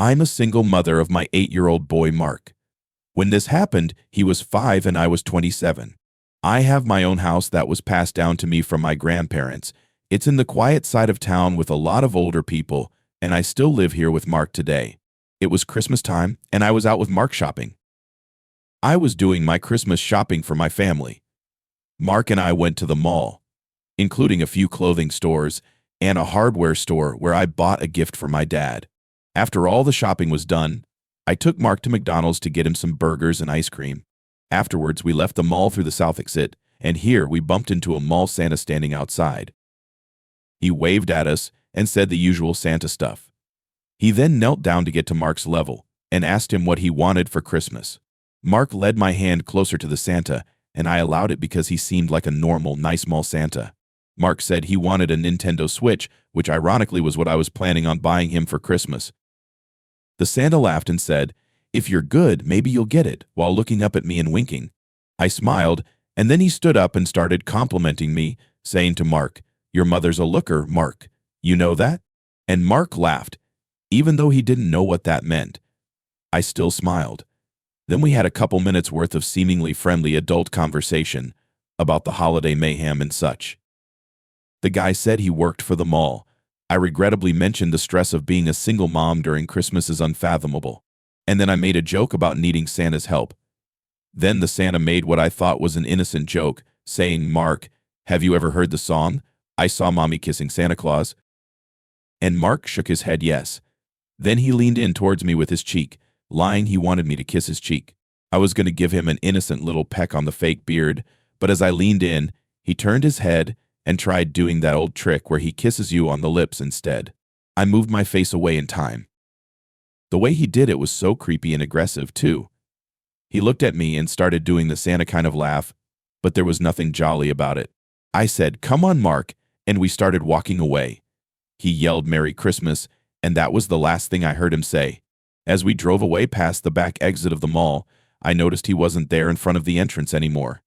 I'm a single mother of my 8-year-old boy Mark. When this happened, he was 5 and I was 27. I have my own house that was passed down to me from my grandparents. It's in the quiet side of town with a lot of older people, and I still live here with Mark today. It was Christmas time, and I was out with Mark shopping. I was doing my Christmas shopping for my family. Mark and I went to the mall, including a few clothing stores and a hardware store where I bought a gift for my dad. After all the shopping was done, I took Mark to McDonald's to get him some burgers and ice cream. Afterwards, we left the mall through the south exit, and here we bumped into a mall Santa standing outside. He waved at us and said the usual Santa stuff. He then knelt down to get to Mark's level and asked him what he wanted for Christmas. Mark led my hand closer to the Santa, and I allowed it because he seemed like a normal, nice mall Santa. Mark said he wanted a Nintendo Switch, which ironically was what I was planning on buying him for Christmas. The Santa laughed and said, "If you're good, maybe you'll get it," while looking up at me and winking. I smiled, and then he stood up and started complimenting me, saying to Mark, "Your mother's a looker, Mark. You know that?" And Mark laughed, even though he didn't know what that meant. I still smiled. Then we had a couple minutes worth of seemingly friendly adult conversation about the holiday mayhem and such. The guy said he worked for the mall. I regrettably mentioned the stress of being a single mom during Christmas is unfathomable. And then I made a joke about needing Santa's help. Then the Santa made what I thought was an innocent joke, saying, "Mark, have you ever heard the song, 'I Saw Mommy Kissing Santa Claus'?" And Mark shook his head yes. Then he leaned in towards me with his cheek, lying he wanted me to kiss his cheek. I was going to give him an innocent little peck on the fake beard, but as I leaned in, he turned his head and tried doing that old trick where he kisses you on the lips instead. I moved my face away in time. The way he did it was so creepy and aggressive, too. He looked at me and started doing the Santa kind of laugh, but there was nothing jolly about it. I said, "Come on, Mark," and we started walking away. He yelled Merry Christmas, and that was the last thing I heard him say. As we drove away past the back exit of the mall, I noticed he wasn't there in front of the entrance anymore.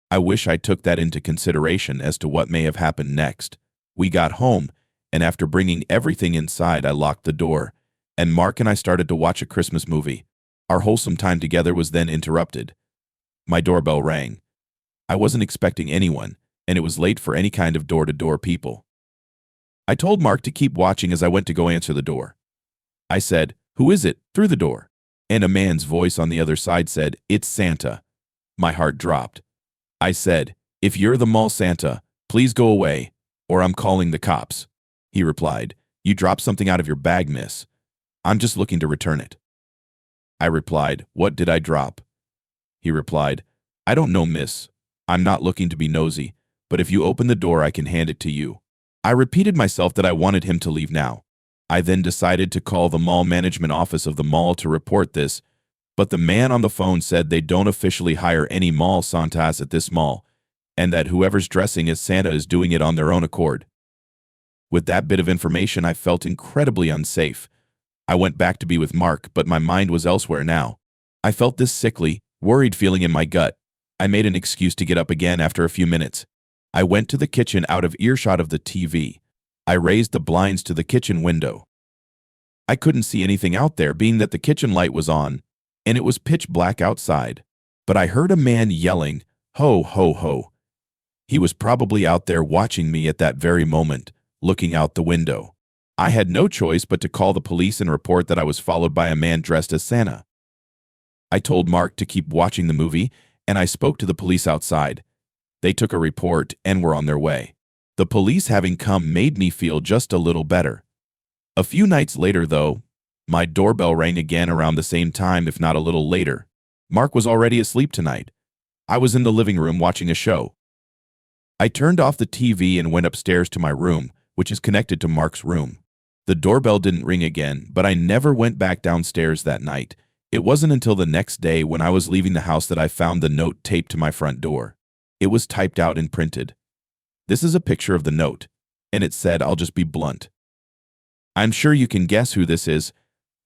I wish I took that into consideration as to what may have happened next. We got home, and after bringing everything inside, I locked the door, and Mark and I started to watch a Christmas movie. Our wholesome time together was then interrupted. My doorbell rang. I wasn't expecting anyone, and it was late for any kind of door-to-door people. I told Mark to keep watching as I went to go answer the door. I said, "Who is it?" through the door, and a man's voice on the other side said, "It's Santa." My heart dropped. I said, "If you're the mall Santa, please go away, or I'm calling the cops." He replied, "You dropped something out of your bag, miss. I'm just looking to return it." I replied, "What did I drop?" He replied, "I don't know, miss. I'm not looking to be nosy, but if you open the door, I can hand it to you." I repeated myself that I wanted him to leave now. I then decided to call the mall management office of the mall to report this, but the man on the phone said they don't officially hire any mall Santas at this mall, and that whoever's dressing as Santa is doing it on their own accord. With that bit of information, I felt incredibly unsafe. I went back to be with Mark, but my mind was elsewhere now. I felt this sickly, worried feeling in my gut. I made an excuse to get up again after a few minutes. I went to the kitchen out of earshot of the TV. I raised the blinds to the kitchen window. I couldn't see anything out there, being that the kitchen light was on, and it was pitch black outside. But I heard a man yelling, "Ho, ho, ho." He was probably out there watching me at that very moment, looking out the window. I had no choice but to call the police and report that I was followed by a man dressed as Santa. I told Mark to keep watching the movie, and I spoke to the police outside. They took a report and were on their way. The police having come made me feel just a little better. A few nights later, though, my doorbell rang again around the same time, if not a little later. Mark was already asleep tonight. I was in the living room watching a show. I turned off the TV and went upstairs to my room, which is connected to Mark's room. The doorbell didn't ring again, but I never went back downstairs that night. It wasn't until the next day when I was leaving the house that I found the note taped to my front door. It was typed out and printed. This is a picture of the note, and it said, "I'll just be blunt. I'm sure you can guess who this is.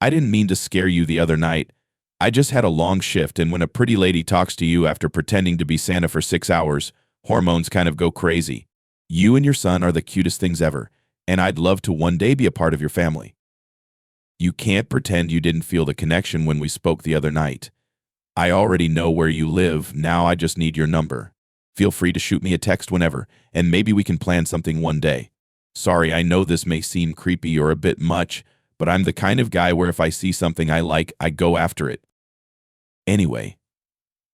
I didn't mean to scare you the other night. I just had a long shift, and when a pretty lady talks to you after pretending to be Santa for 6 hours, hormones kind of go crazy. You and your son are the cutest things ever, and I'd love to one day be a part of your family." You can't pretend you didn't feel the connection when we spoke the other night. I already know where you live, now I just need your number. Feel free to shoot me a text whenever, and maybe we can plan something one day. Sorry, I know this may seem creepy or a bit much, but I'm the kind of guy where if I see something I like, I go after it. Anyway,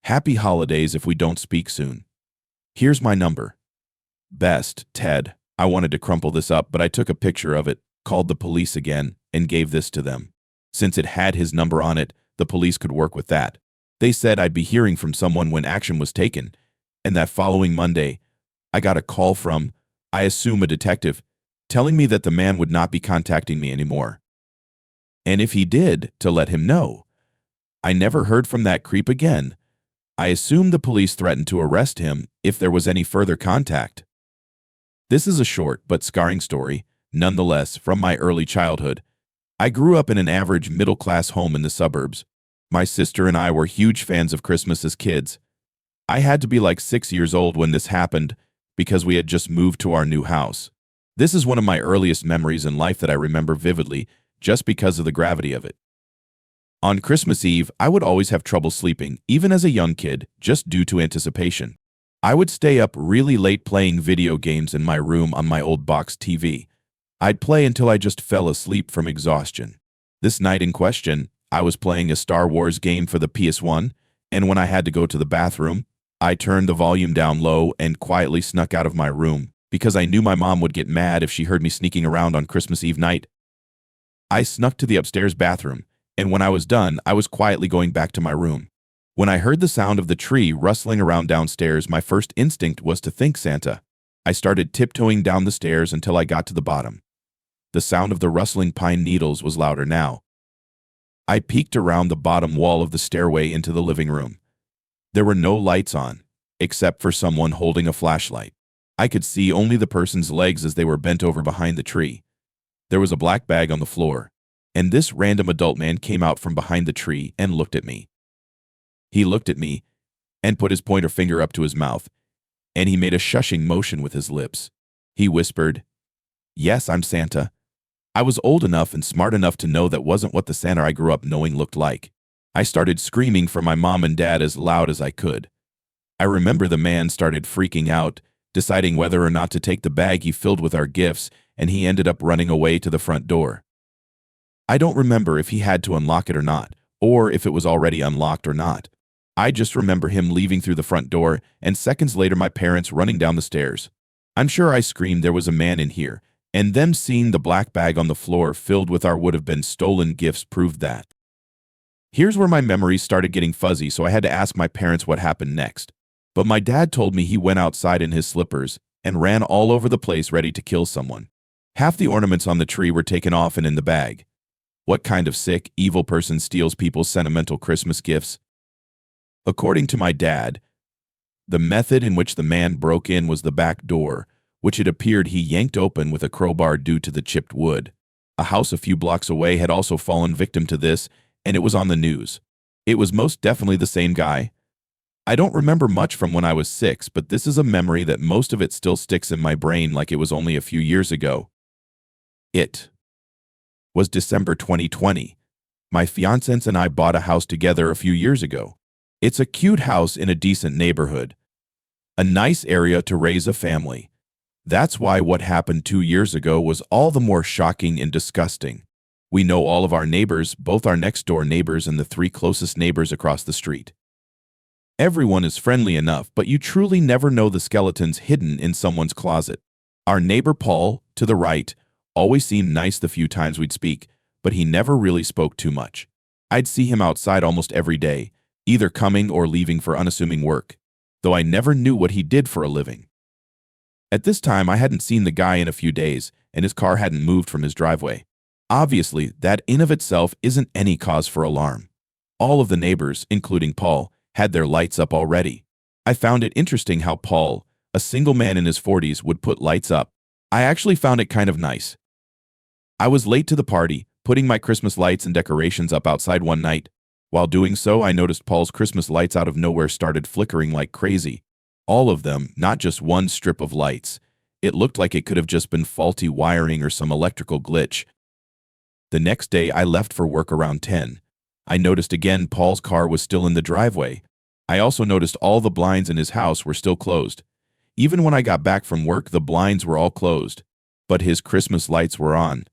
happy holidays if we don't speak soon. Here's my number. Best, Ted. I wanted to crumple this up, but I took a picture of it, called the police again, and gave this to them. Since it had his number on it, the police could work with that. They said I'd be hearing from someone when action was taken, and that following Monday, I got a call from, I assume a detective, telling me that the man would not be contacting me anymore. And if he did, to let him know. I never heard from that creep again. I assume the police threatened to arrest him if there was any further contact. This is a short but scarring story, nonetheless, from my early childhood. I grew up in an average middle-class home in the suburbs. My sister and I were huge fans of Christmas as kids. I had to be like 6 years old when this happened because we had just moved to our new house. This is one of my earliest memories in life that I remember vividly just because of the gravity of it. On Christmas Eve, I would always have trouble sleeping, even as a young kid, just due to anticipation. I would stay up really late playing video games in my room on my old box TV. I'd play until I just fell asleep from exhaustion. This night in question, I was playing a Star Wars game for the PS1, and when I had to go to the bathroom, I turned the volume down low and quietly snuck out of my room because I knew my mom would get mad if she heard me sneaking around on Christmas Eve night. I snuck to the upstairs bathroom, and when I was done, I was quietly going back to my room. When I heard the sound of the tree rustling around downstairs, my first instinct was to think Santa. I started tiptoeing down the stairs until I got to the bottom. The sound of the rustling pine needles was louder now. I peeked around the bottom wall of the stairway into the living room. There were no lights on, except for someone holding a flashlight. I could see only the person's legs as they were bent over behind the tree. There was a black bag on the floor, and this random adult man came out from behind the tree and looked at me. He looked at me and put his pointer finger up to his mouth, and he made a shushing motion with his lips. He whispered, "Yes, I'm Santa." I was old enough and smart enough to know that wasn't what the Santa I grew up knowing looked like. I started screaming for my mom and dad as loud as I could. I remember the man started freaking out, deciding whether or not to take the bag he filled with our gifts, and he ended up running away to the front door. I don't remember if he had to unlock it or not, or if it was already unlocked or not. I just remember him leaving through the front door, and seconds later my parents running down the stairs. I'm sure I screamed there was a man in here, and them seeing the black bag on the floor filled with our would-have-been stolen gifts proved that. Here's where my memories started getting fuzzy, so I had to ask my parents what happened next. But my dad told me he went outside in his slippers and ran all over the place ready to kill someone. Half the ornaments on the tree were taken off and in the bag. What kind of sick, evil person steals people's sentimental Christmas gifts? According to my dad, the method in which the man broke in was the back door, which it appeared he yanked open with a crowbar due to the chipped wood. A house a few blocks away had also fallen victim to this, and it was on the news. It was most definitely the same guy. I don't remember much from when I was 6, but this is a memory that most of it still sticks in my brain like it was only a few years ago. It was December 2020. My fiancé and I bought a house together a few years ago. It's a cute house in a decent neighborhood. A nice area to raise a family. That's why what happened 2 years ago was all the more shocking and disgusting. We know all of our neighbors, both our next-door neighbors and the 3 closest neighbors across the street. Everyone is friendly enough, but you truly never know the skeletons hidden in someone's closet. Our neighbor Paul, to the right, always seemed nice the few times we'd speak, but he never really spoke too much. I'd see him outside almost every day, either coming or leaving for unassuming work, though I never knew what he did for a living. At this time, I hadn't seen the guy in a few days, and his car hadn't moved from his driveway. Obviously, that in of itself isn't any cause for alarm. All of the neighbors, including Paul, had their lights up already. I found it interesting how Paul, a single man in his 40s, would put lights up. I actually found it kind of nice. I was late to the party, putting my Christmas lights and decorations up outside one night. While doing so, I noticed Paul's Christmas lights out of nowhere started flickering like crazy. All of them, not just one strip of lights. It looked like it could have just been faulty wiring or some electrical glitch. The next day, I left for work around 10. I noticed again Paul's car was still in the driveway. I also noticed all the blinds in his house were still closed. Even when I got back from work, the blinds were all closed. But his Christmas lights were on.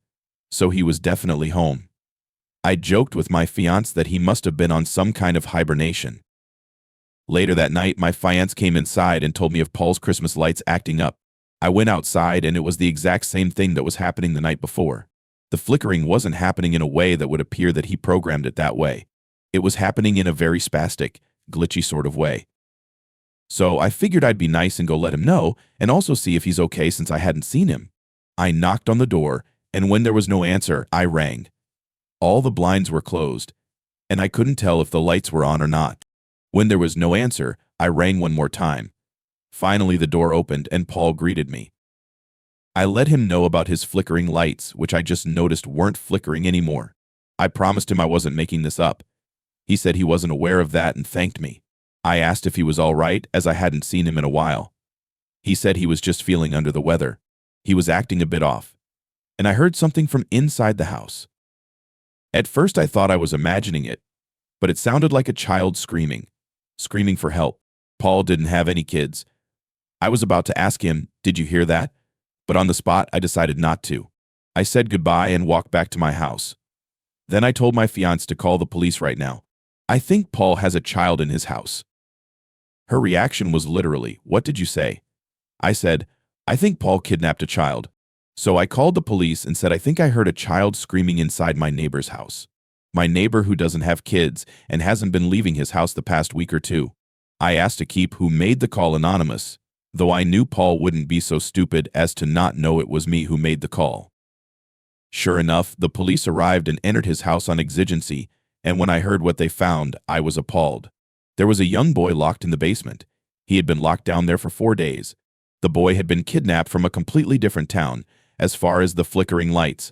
So he was definitely home. I joked with my fiancé that he must have been on some kind of hibernation. Later that night, my fiancé came inside and told me of Paul's Christmas lights acting up. I went outside and it was the exact same thing that was happening the night before. The flickering wasn't happening in a way that would appear that he programmed it that way. It was happening in a very spastic, glitchy sort of way. So I figured I'd be nice and go let him know and also see if he's okay since I hadn't seen him. I knocked on the door, and when there was no answer, I rang. All the blinds were closed, and I couldn't tell if the lights were on or not. When there was no answer, I rang one more time. Finally, the door opened and Paul greeted me. I let him know about his flickering lights, which I just noticed weren't flickering anymore. I promised him I wasn't making this up. He said he wasn't aware of that and thanked me. I asked if he was all right, as I hadn't seen him in a while. He said he was just feeling under the weather. He was acting a bit off. And I heard something from inside the house. At first I thought I was imagining it, but it sounded like a child screaming for help. Paul didn't have any kids. I was about to ask him, "Did you hear that?" But on the spot, I decided not to. I said goodbye and walked back to my house. Then I told my fiancé to call the police right now. I think Paul has a child in his house. Her reaction was literally, "What did you say?" I said, "I think Paul kidnapped a child." So I called the police and said I think I heard a child screaming inside my neighbor's house. My neighbor who doesn't have kids and hasn't been leaving his house the past week or two. I asked to keep who made the call anonymous, though I knew Paul wouldn't be so stupid as to not know it was me who made the call. Sure enough, the police arrived and entered his house on exigency, and when I heard what they found, I was appalled. There was a young boy locked in the basement. He had been locked down there for 4 days. The boy had been kidnapped from a completely different town, as far as the flickering lights.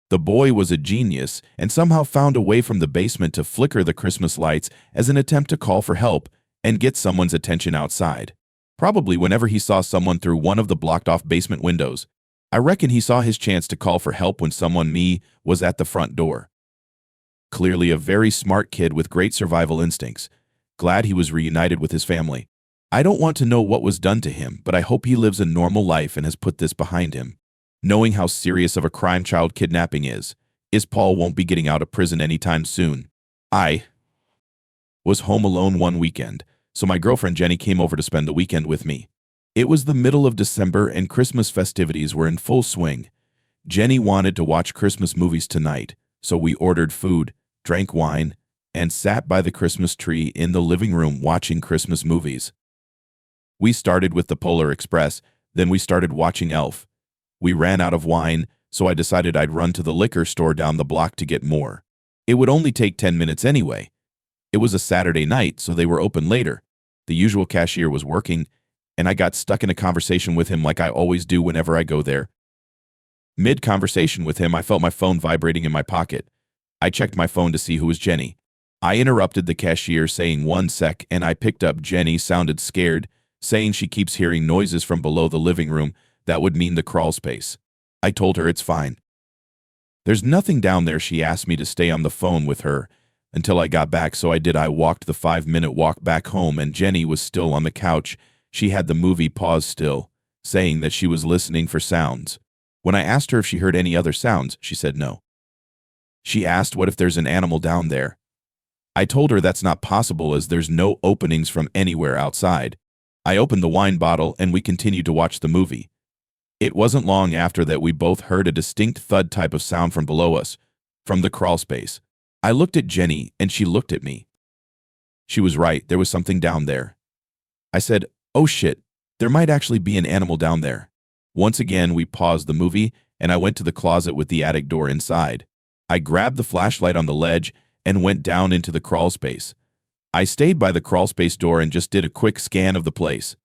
The boy was a genius and somehow found a way from the basement to flicker the Christmas lights as an attempt to call for help and get someone's attention outside. Probably whenever he saw someone through one of the blocked-off basement windows. I reckon he saw his chance to call for help when someone was at the front door. Clearly a very smart kid with great survival instincts. Glad he was reunited with his family. I don't want to know what was done to him, but I hope he lives a normal life and has put this behind him. Knowing how serious of a crime child kidnapping is Paul won't be getting out of prison anytime soon. I was home alone one weekend, so my girlfriend Jenny came over to spend the weekend with me. It was the middle of December and Christmas festivities were in full swing. Jenny wanted to watch Christmas movies tonight, so we ordered food, drank wine, and sat by the Christmas tree in the living room watching Christmas movies. We started with the Polar Express, then we started watching Elf. We ran out of wine, so I decided I'd run to the liquor store down the block to get more. It would only take 10 minutes anyway. It was a Saturday night, so they were open later. The usual cashier was working, and I got stuck in a conversation with him like I always do whenever I go there. Mid-conversation with him, I felt my phone vibrating in my pocket. I checked my phone to see who was Jenny. I interrupted the cashier saying 1 sec, and I picked up. Jenny sounded scared, saying she keeps hearing noises from below the living room. That would mean the crawl space. I told her it's fine. There's nothing down there. She asked me to stay on the phone with her until I got back, so I did. I walked the 5-minute walk back home, and Jenny was still on the couch. She had the movie paused still, saying that she was listening for sounds. When I asked her if she heard any other sounds, she said no. She asked what if there's an animal down there. I told her that's not possible as there's no openings from anywhere outside. I opened the wine bottle and we continued to watch the movie. It wasn't long after that we both heard a distinct thud type of sound from below us, from the crawl space. I looked at Jenny and she looked at me. She was right, there was something down there. I said, "Oh shit, there might actually be an animal down there." Once again, we paused the movie and I went to the closet with the attic door inside. I grabbed the flashlight on the ledge and went down into the crawl space. I stayed by the crawl space door and just did a quick scan of the place.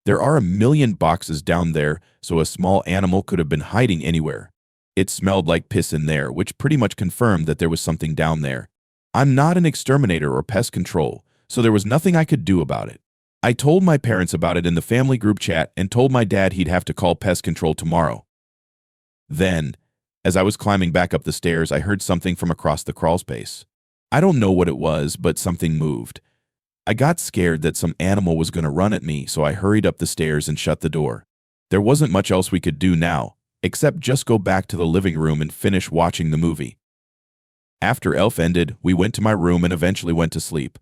There are a million boxes down there, so a small animal could have been hiding anywhere. It smelled like piss in there, which pretty much confirmed that there was something down there. I'm not an exterminator or pest control, so there was nothing I could do about it. I told my parents about it in the family group chat and told my dad he'd have to call pest control tomorrow. Then, As I was climbing back up the stairs, I heard something from across the crawl space. I don't know what it was, but something moved. I got scared that some animal was going to run at me, so I hurried up the stairs and shut the door. There wasn't much else we could do now, except just go back to the living room and finish watching the movie. After Elf ended, we went to my room and eventually went to sleep.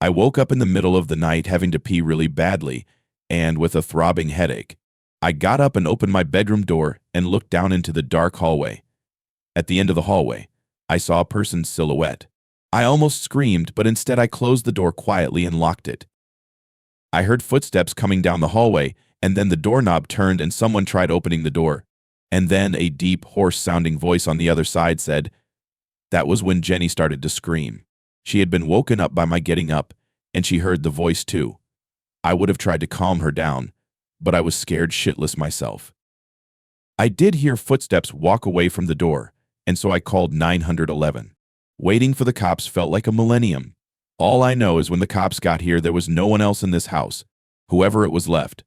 I woke up in the middle of the night having to pee really badly and with a throbbing headache. I got up and opened my bedroom door and looked down into the dark hallway. At the end of the hallway, I saw a person's silhouette. I almost screamed, but instead I closed the door quietly and locked it. I heard footsteps coming down the hallway, and then the doorknob turned and someone tried opening the door. And then a deep, hoarse-sounding voice on the other side said, That was when Jenny started to scream. She had been woken up by my getting up, and she heard the voice too. I would have tried to calm her down, but I was scared shitless myself. I did hear footsteps walk away from the door, and so I called 911. Waiting for the cops felt like a millennium. All I know is when the cops got here, there was no one else in this house, whoever it was left.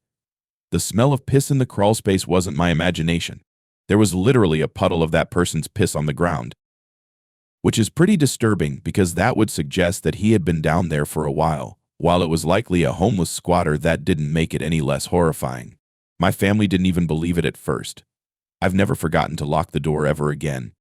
The smell of piss in the crawl space wasn't my imagination. There was literally a puddle of that person's piss on the ground, which is pretty disturbing because that would suggest that he had been down there for a while. While it was likely a homeless squatter, that didn't make it any less horrifying. My family didn't even believe it at first. I've never forgotten to lock the door ever again.